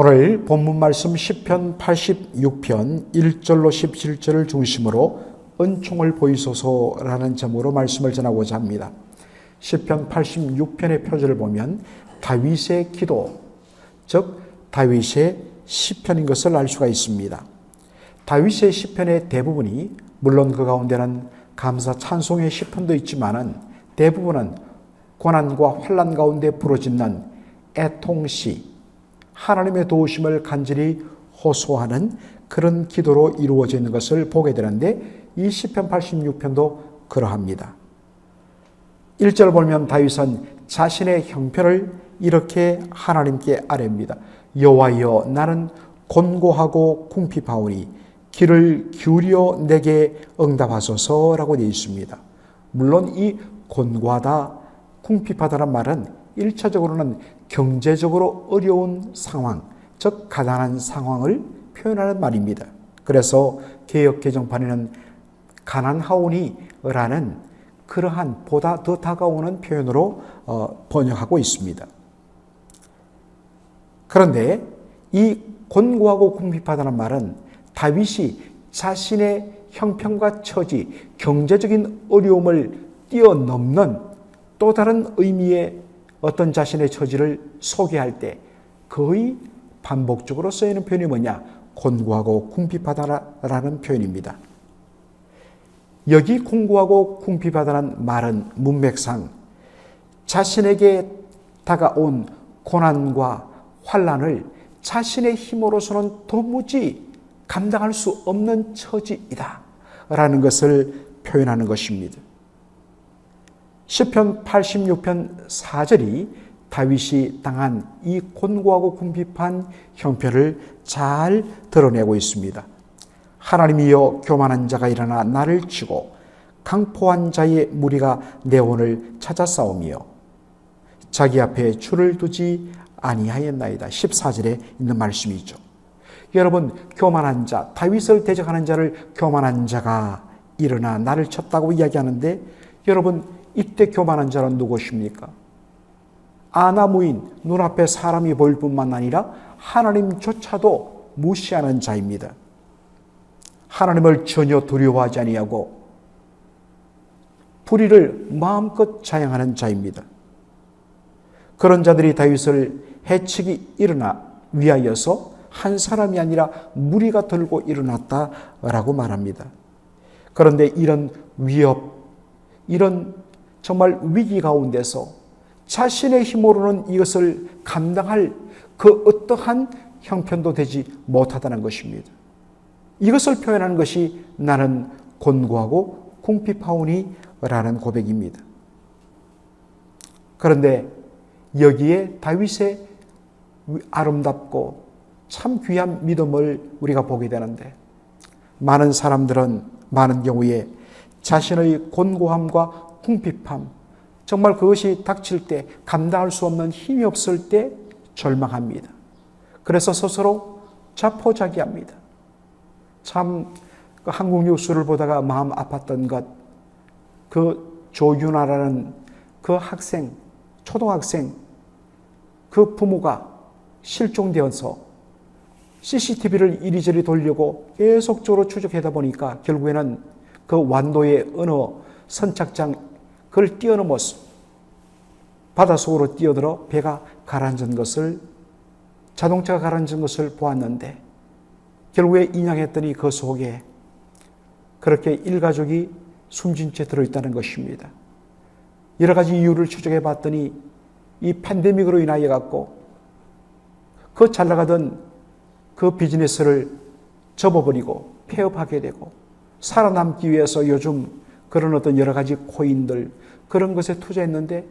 오늘 본문 말씀 시편 86편 1절로 17절을 중심으로 은총을 보이소서라는 제목으로 말씀을 전하고자 합니다. 시편 86편의 표절을 보면 다윗의 기도, 즉 다윗의 시편인 것을 알 수가 있습니다. 다윗의 시편의 대부분이 물론 그 가운데는 감사 찬송의 시편도 있지만은 대부분은 고난과 환난 가운데 부르짖는 애통시, 하나님의 도우심을 간절히 호소하는 그런 기도로 이루어져 있는 것을 보게 되는데 이 시편 86편도 그러합니다. 1절 보면 다윗은 자신의 형편을 이렇게 하나님께 아뢰입니다. 여호와여, 나는 곤고하고 궁핍하오니 귀를 기울여 내게 응답하소서라고 되어 있습니다. 물론 이 곤고하다, 궁핍하다는 말은 1차적으로는 경제적으로 어려운 상황, 즉 가난한 상황을 표현하는 말입니다. 그래서 개역 개정판에는 가난하오니라는 그러한 보다 더 다가오는 표현으로 번역하고 있습니다. 그런데 이 곤고하고 궁핍하다는 말은 다윗이 자신의 형편과 처지, 경제적인 어려움을 뛰어넘는 또 다른 의미의 어떤 자신의 처지를 소개할 때 거의 반복적으로 쓰이는 표현이 뭐냐? 곤고하고 궁핍하다라는 표현입니다. 여기 곤고하고 궁핍하다는 말은 문맥상 자신에게 다가온 고난과 환난을 자신의 힘으로서는 도무지 감당할 수 없는 처지이다 라는 것을 표현하는 것입니다. 시편 86편 4절이 다윗이 당한 이 곤고하고 궁핍한 형편을 잘 드러내고 있습니다. 하나님이여, 교만한 자가 일어나 나를 치고 강포한 자의 무리가 내 혼을 찾아 싸우며 자기 앞에 줄을 두지 아니하였나이다. 14절에 있는 말씀이죠. 여러분, 교만한 자, 다윗을 대적하는 자를 교만한 자가 일어나 나를 쳤다고 이야기하는데 여러분, 이때 교만한 자는 누구십니까? 아나무인, 눈앞에 사람이 보일 뿐만 아니라 하나님조차도 무시하는 자입니다. 하나님을 전혀 두려워하지 아니하고 불의를 마음껏 자행하는 자입니다. 그런 자들이 다윗을 해치기 위하여서 한 사람이 아니라 무리가 들고 일어났다라고 말합니다. 그런데 이런 위협, 이런 정말 위기 가운데서 자신의 힘으로는 이것을 감당할 그 어떠한 형편도 되지 못하다는 것입니다. 이것을 표현하는 것이 나는 곤고하고 궁핍하오니라는 고백입니다. 그런데 여기에 다윗의 아름답고 참 귀한 믿음을 우리가 보게 되는데 많은 사람들은 많은 경우에 자신의 곤고함과 궁핍함, 정말 그것이 닥칠 때 감당할 수 없는 힘이 없을 때 절망합니다. 그래서 스스로 자포자기합니다. 참 한국 뉴스를 보다가 마음 아팠던 것, 그 조윤아라는 그 학생, 초등학생, 그 부모가 실종되어서 CCTV를 이리저리 돌리고 계속적으로 추적하다 보니까 결국에는 그 완도의 어느 선착장 그걸 뛰어넘어서 바닷속으로 뛰어들어 배가 가라앉은 것을, 자동차가 가라앉은 것을 보았는데 결국에 인양했더니 그 속에 그렇게 일가족이 숨진 채 들어있다는 것입니다. 여러 가지 이유를 추적해 봤더니 이 팬데믹으로 인하여 갖고 그 잘 나가던 그 비즈니스를 접어버리고 폐업하게 되고 살아남기 위해서 요즘 그런 어떤 여러 가지 코인들 그런 것에 투자했는데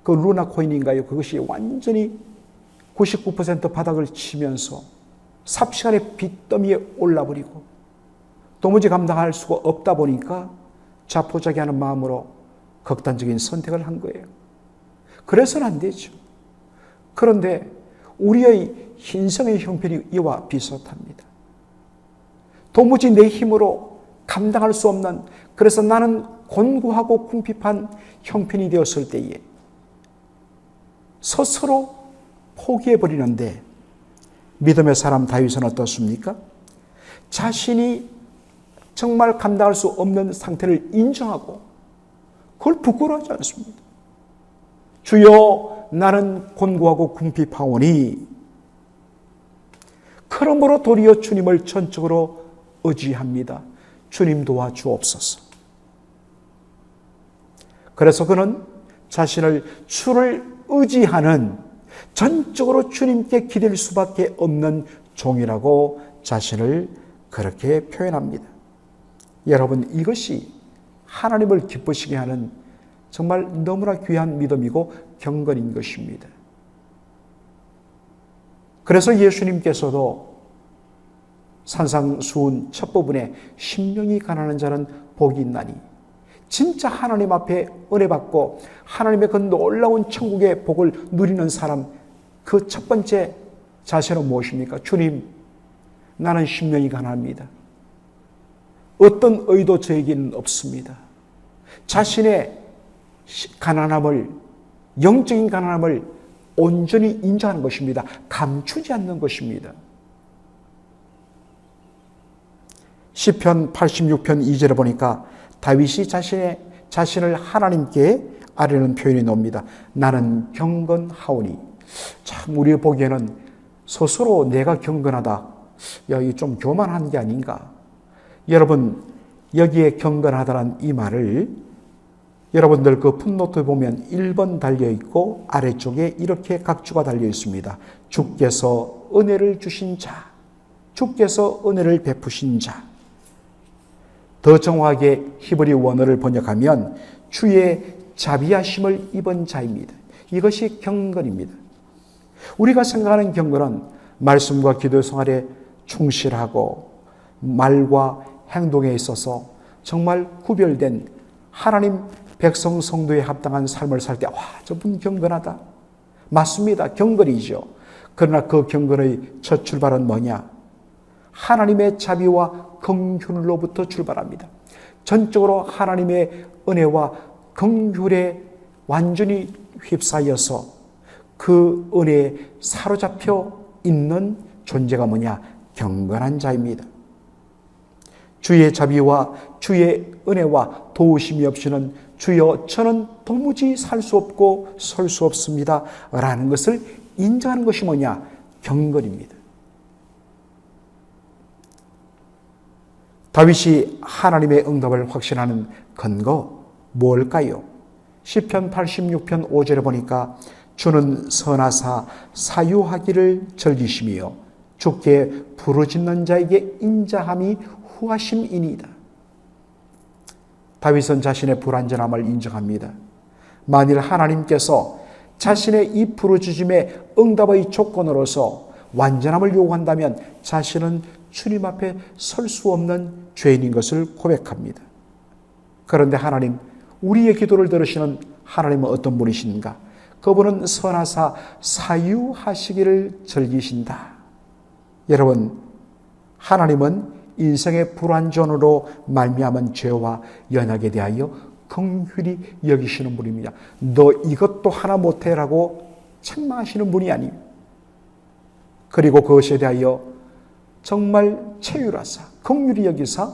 그 루나 코인인가요? 그것이 완전히 99% 바닥을 치면서 삽시간에 빚더미에 올라버리고 도무지 감당할 수가 없다 보니까 자포자기하는 마음으로 극단적인 선택을 한 거예요. 그래서는 안 되죠. 그런데 우리의 인생의 형편이 이와 비슷합니다. 도무지 내 힘으로 감당할 수 없는, 그래서 나는 곤고하고 궁핍한 형편이 되었을 때에 스스로 포기해버리는데 믿음의 사람 다윗은 어떻습니까? 자신이 정말 감당할 수 없는 상태를 인정하고 그걸 부끄러워하지 않습니다. 주여, 나는 곤고하고 궁핍하오니 그러므로 도리어 주님을 전적으로 의지합니다. 주님 도와주옵소서. 그래서 그는 자신을 주를 의지하는, 전적으로 주님께 기댈 수밖에 없는 종이라고 자신을 그렇게 표현합니다. 여러분, 이것이 하나님을 기쁘시게 하는 정말 너무나 귀한 믿음이고 경건인 것입니다. 그래서 예수님께서도 산상수훈 첫 부분에 심령이 가난한 자는 복이 있나니, 진짜 하나님 앞에 은혜 받고 하나님의 그 놀라운 천국의 복을 누리는 사람, 그 첫 번째 자세는 무엇입니까? 주님, 나는 심령이 가난합니다. 어떤 의도 저에게는 없습니다. 자신의 가난함을, 영적인 가난함을 온전히 인정하는 것입니다. 감추지 않는 것입니다. 시편 86편 2절에 보니까 다윗이 자신을 하나님께 아뢰는 표현이 나옵니다. 나는 경건하오니. 참, 우리 보기에는 스스로 내가 경건하다, 이게 좀 교만한 게 아닌가. 여러분, 여기에 경건하다는 이 말을 여러분들 그 풋노트에 보면 1번 달려있고 아래쪽에 이렇게 각주가 달려있습니다. 주께서 은혜를 주신 자, 주께서 은혜를 베푸신 자. 더 정확하게 히브리 원어를 번역하면 주의 자비하심을 입은 자입니다. 이것이 경건입니다. 우리가 생각하는 경건은 말씀과 기도 생활에 충실하고 말과 행동에 있어서 정말 구별된 하나님 백성 성도에 합당한 삶을 살 때, 와, 저분 경건하다. 맞습니다. 경건이죠. 그러나 그 경건의 첫 출발은 뭐냐? 하나님의 자비와 긍휼로부터 출발합니다. 전적으로 하나님의 은혜와 긍휼에 완전히 휩싸여서 그 은혜에 사로잡혀 있는 존재가 뭐냐? 경건한 자입니다. 주의 자비와 주의 은혜와 도우심이 없이는 주여, 저는 도무지 살 수 없고 설 수 없습니다 라는 것을 인정하는 것이 뭐냐? 경건입니다. 다윗이 하나님의 응답을 확신하는 근거 뭘까요? 시편 86편 5절에 보니까 주는 선하사 사유하기를 즐기시며 주께 부르짖는 자에게 인자함이 후하심이니이다. 다윗은 자신의 불완전함을 인정합니다. 만일 하나님께서 자신의 이 부르짖음의 응답의 조건으로서 완전함을 요구한다면 자신은 주님 앞에 설 수 없는 죄인인 것을 고백합니다. 그런데 하나님, 우리의 기도를 들으시는 하나님은 어떤 분이신가? 그분은 선하사 사유하시기를 즐기신다. 여러분, 하나님은 인생의 불완전으로 말미암은 죄와 연약에 대하여 긍휼히 여기시는 분입니다. 너 이것도 하나 못해라고 책망하시는 분이 아닙니다. 그리고 그것에 대하여 정말 체휼하사 긍휼히 여기사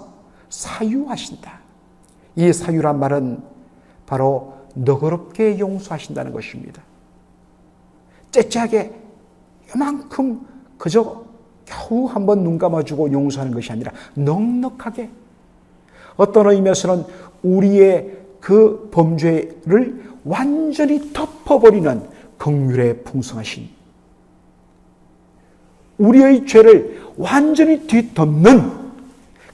사유하신다. 이 사유란 말은 바로 너그럽게 용서하신다는 것입니다. 째째하게 이만큼 그저 겨우 한번 눈 감아주고 용서하는 것이 아니라 넉넉하게, 어떤 의미에서는 우리의 그 범죄를 완전히 덮어버리는 긍휼에 풍성하신, 우리의 죄를 완전히 뒤덮는,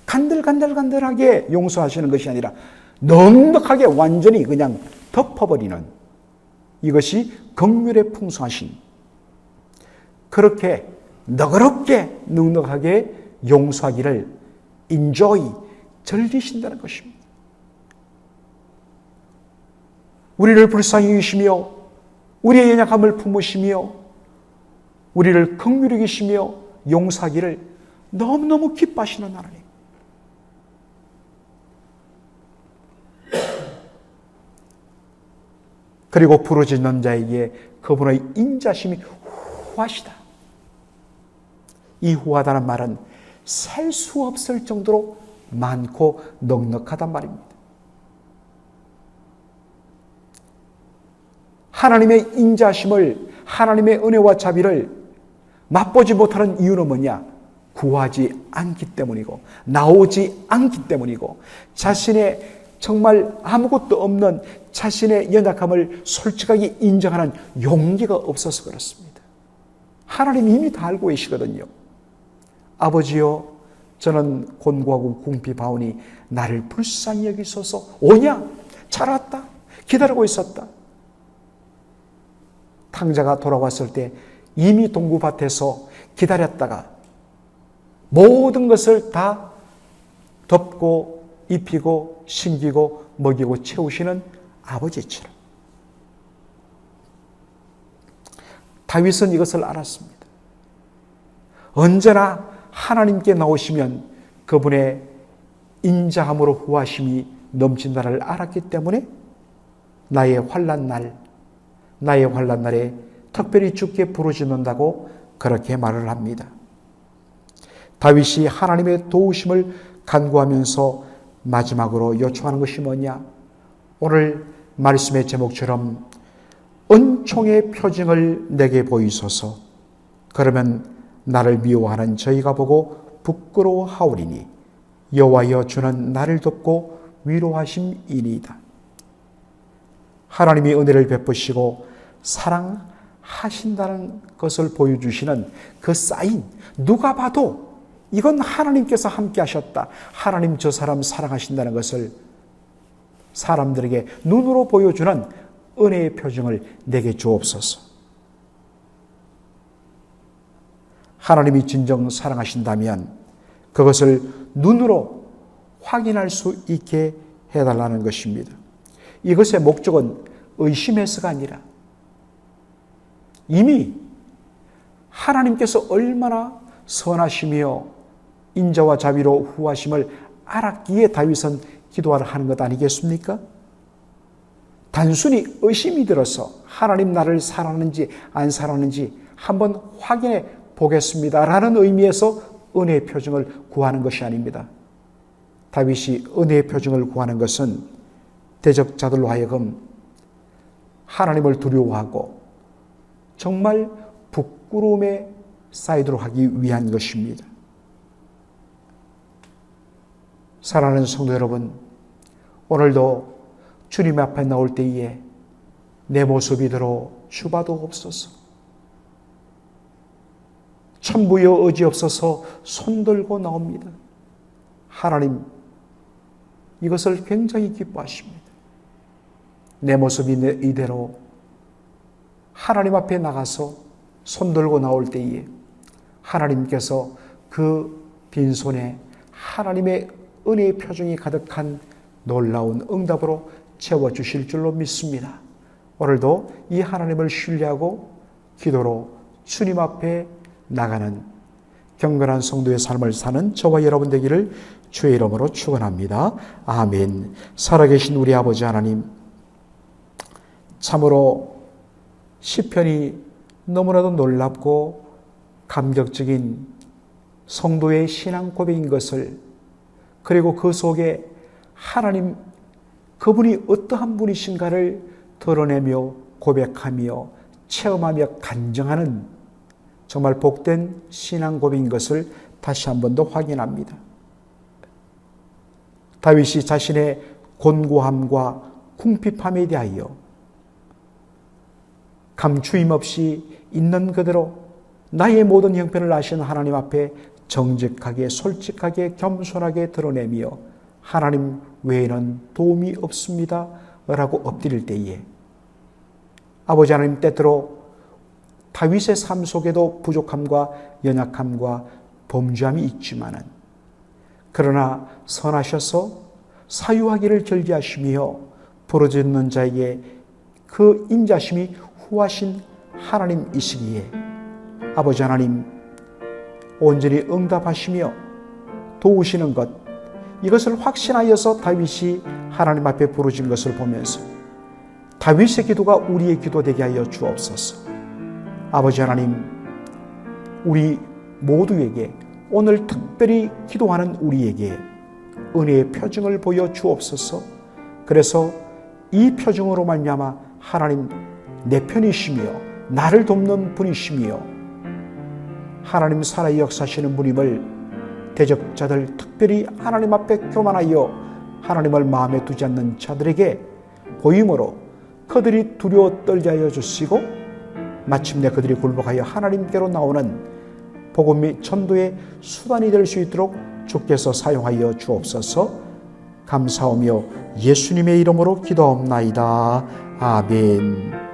간들간들간들하게 용서하시는 것이 아니라 넉넉하게 완전히 그냥 덮어버리는, 이것이 긍휼에 풍성하신, 그렇게 너그럽게 넉넉하게 용서하기를 enjoy, 즐기신다는 것입니다. 우리를 불쌍히 여기시며 우리의 연약함을 품으시며 우리를 긍휼히 여기시며 용서하기를 너무너무 기뻐하시는 하나님. 그리고 부르짖는 자에게 그분의 인자심이 후하시다. 이후하다는 말은 셀 수 없을 정도로 많고 넉넉하단 말입니다. 하나님의 인자심을, 하나님의 은혜와 자비를 맛보지 못하는 이유는 뭐냐? 구하지 않기 때문이고 나오지 않기 때문이고 자신의 정말 아무것도 없는 자신의 연약함을 솔직하게 인정하는 용기가 없어서 그렇습니다. 하나님 이미 다 알고 계시거든요. 아버지여, 저는 곤고하고 궁핍하오니 나를 불쌍히 여기소서. 오냐? 잘 왔다. 기다리고 있었다. 탕자가 돌아왔을 때 이미 동구밭에서 기다렸다가 모든 것을 다 덮고 입히고 신기고 먹이고 채우시는 아버지처럼 다윗은 이것을 알았습니다. 언제나 하나님께 나오시면 그분의 인자함으로 후하심이 넘친다를 알았기 때문에 나의 환난날에 특별히 주께 부르짖는다고 그렇게 말을 합니다. 다윗이 하나님의 도우심을 간구하면서 마지막으로 요청하는 것이 뭐냐? 오늘 말씀의 제목처럼 은총의 표징을 내게 보이소서. 그러면 나를 미워하는 저희가 보고 부끄러워하오리니 여호와여, 주는 나를 돕고 위로하심이니이다. 하나님이 은혜를 베푸시고 사랑하신다는 것을 보여주시는 그 사인, 누가 봐도 이건 하나님께서 함께 하셨다, 하나님 저 사람 사랑하신다는 것을 사람들에게 눈으로 보여주는 은혜의 표징을 내게 주옵소서. 하나님이 진정 사랑하신다면 그것을 눈으로 확인할 수 있게 해달라는 것입니다. 이것의 목적은 의심해서가 아니라 이미 하나님께서 얼마나 선하시며 인자와 자비로 후하심을 알았기에 다윗은 기도를 하는 것 아니겠습니까? 단순히 의심이 들어서 하나님 나를 사랑하는지 안 사랑하는지 한번 확인해 보겠습니다라는 의미에서 은혜의 표징을 구하는 것이 아닙니다. 다윗이 은혜의 표징을 구하는 것은 대적자들로 하여금 하나님을 두려워하고 정말 부끄러움에 쌓이도록 하기 위한 것입니다. 사랑하는 성도 여러분, 오늘도 주님 앞에 나올 때에 내 모습이대로 주봐도 없소서. 천부여 의지 없어서 손들고 나옵니다. 하나님, 이것을 굉장히 기뻐하십니다. 내 모습이 이대로 하나님 앞에 나가서 손들고 나올 때에 하나님께서 그 빈손에 하나님의 은혜의 표정이 가득한 놀라운 응답으로 채워주실 줄로 믿습니다. 오늘도 이 하나님을 신뢰하고 기도로 주님 앞에 나가는 경건한 성도의 삶을 사는 저와 여러분 되기를 주의 이름으로 축원합니다. 아멘. 살아계신 우리 아버지 하나님, 참으로 시편이 너무나도 놀랍고 감격적인 성도의 신앙 고백인 것을, 그리고 그 속에 하나님 그분이 어떠한 분이신가를 드러내며 고백하며 체험하며 간증하는 정말 복된 신앙 고백인 것을 다시 한 번 더 확인합니다. 다윗이 자신의 곤고함과 궁핍함에 대하여 감추임 없이 있는 그대로 나의 모든 형편을 아시는 하나님 앞에 정직하게 솔직하게 겸손하게 드러내며 하나님 외에는 도움이 없습니다 라고 엎드릴 때에 아버지 하나님, 때때로 다윗의 삶 속에도 부족함과 연약함과 범죄함이 있지만은 그러나 선하셔서 사유하기를 절제하시며 부르짖는 자에게 그 인자심이 후하신 하나님이시기에 아버지 하나님, 온전히 응답하시며 도우시는 것, 이것을 확신하여서 다윗이 하나님 앞에 부르짖은 것을 보면서 다윗의 기도가 우리의 기도 되게 하여 주옵소서. 아버지 하나님, 우리 모두에게, 오늘 특별히 기도하는 우리에게 은혜의 표징을 보여 주옵소서. 그래서 이 표징으로 말미암아 하나님 내 편이시며 나를 돕는 분이시며 하나님 살아 역사하시는 분임을 대적자들, 특별히 하나님 앞에 교만하여 하나님을 마음에 두지 않는 자들에게 보임으로 그들이 두려워 떨게 하여 주시고 마침내 그들이 굴복하여 하나님께로 나오는 복음 및 전도의 수단이 될 수 있도록 주께서 사용하여 주옵소서. 감사하며 예수님의 이름으로 기도하옵나이다. 아멘.